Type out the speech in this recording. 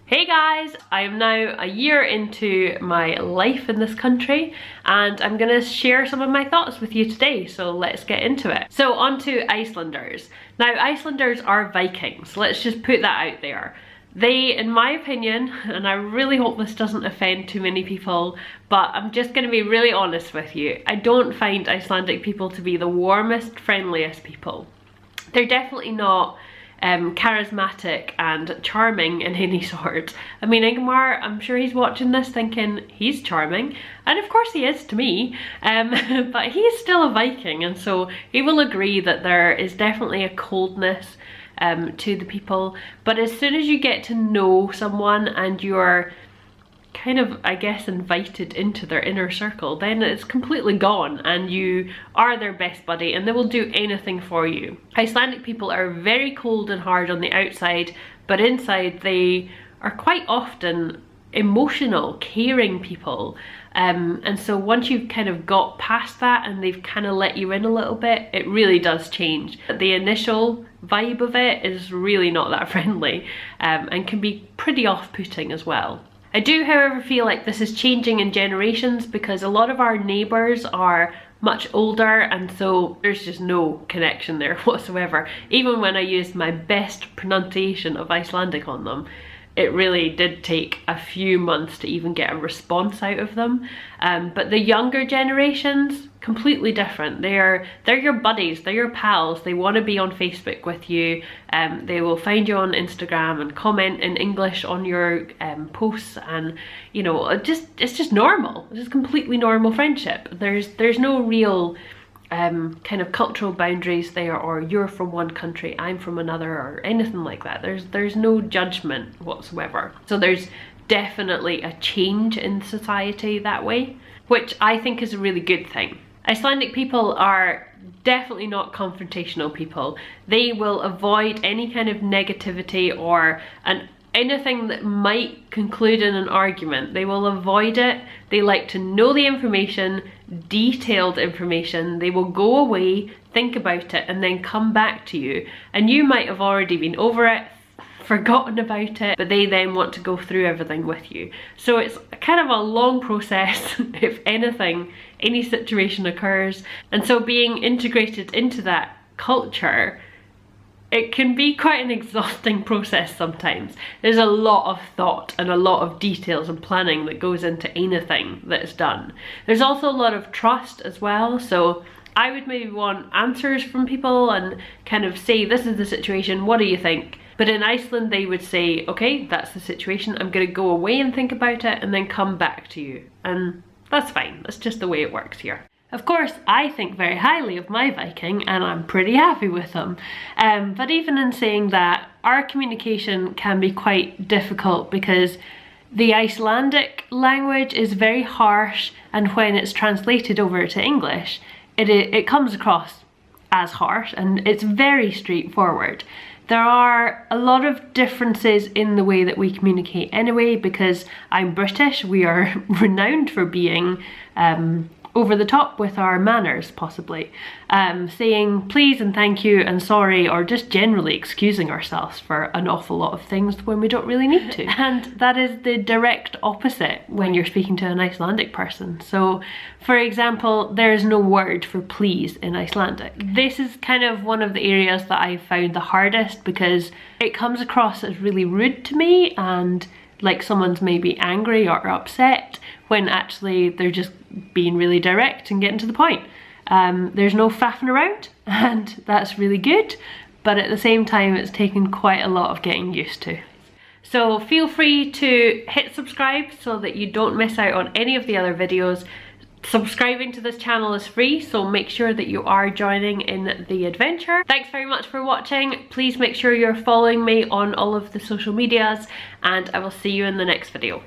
Hey guys, I am now a year into my life in this country and I'm gonna share some of my thoughts with you today, so let's get into it. So on to Icelanders. Now Icelanders are Vikings, let's just put that out there. They, in my opinion, and I really hope this doesn't offend too many people, but I'm just gonna be really honest with you, I don't find Icelandic people to be the warmest, friendliest people. They're definitely not charismatic and charming in any sort. I mean, Ingmar, I'm sure he's watching this thinking he's charming, and of course he is to me, but he is still a Viking, and so he will agree that there is definitely a coldness to the people. But as soon as you get to know someone and you're kind of, I guess, invited into their inner circle, then it's completely gone and you are their best buddy and they will do anything for you. Icelandic people are very cold and hard on the outside, but inside they are quite often emotional, caring people. And so once you've kind of got past that and they've kind of let you in a little bit, it really does change. The initial vibe of it is really not that friendly, and can be pretty off-putting as well. I do, however, feel like this is changing in generations because a lot of our neighbours are much older, and so there's just no connection there whatsoever. Even when I used my best pronunciation of Icelandic on them, it really did take a few months to even get a response out of them. But the younger generations, completely different. They're your buddies, they're your pals, they want to be on Facebook with you, they will find you on Instagram and comment in English on your posts, and you know, it's just normal. It's just completely normal friendship. There's no real kind of cultural boundaries there, or you're from one country, I'm from another, or anything like that. There's no judgment whatsoever. So there's definitely a change in society that way, which I think is a really good thing. Icelandic people are definitely not confrontational people. They will avoid any kind of negativity or anything that might conclude in an argument. They will avoid it. They like to know the information, detailed information. They will go away, think about it, and then come back to you. And you might have already been over it, forgotten about it, but they then want to go through everything with you. So it's kind of a long process if anything, any situation occurs. And so being integrated into that culture, it can be quite an exhausting process sometimes. There's a lot of thought and a lot of details and planning that goes into anything that's done. There's also a lot of trust as well, so I would maybe want answers from people and kind of say, this is the situation, what do you think? But in Iceland they would say, okay, that's the situation, I'm gonna go away and think about it and then come back to you. And that's fine, that's just the way it works here. Of course, I think very highly of my Viking and I'm pretty happy with him. But even in saying that, our communication can be quite difficult because the Icelandic language is very harsh, and when it's translated over to English, it comes across as harsh and it's very straightforward. There are a lot of differences in the way that we communicate anyway, because I'm British, we are renowned for being over the top with our manners, possibly. Saying please and thank you and sorry, or just generally excusing ourselves for an awful lot of things when we don't really need to. And that is the direct opposite when you're speaking to an Icelandic person. So, for example, there is no word for please in Icelandic. This is kind of one of the areas that I found the hardest because it comes across as really rude to me and like someone's maybe angry or upset, when actually they're just being really direct and getting to the point. There's no faffing around, and that's really good, but at the same time it's taken quite a lot of getting used to. So feel free to hit subscribe so that you don't miss out on any of the other videos. Subscribing to this channel is free, so make sure that you are joining in the adventure. Thanks very much for watching. Please make sure you're following me on all of the social medias, and I will see you in the next video.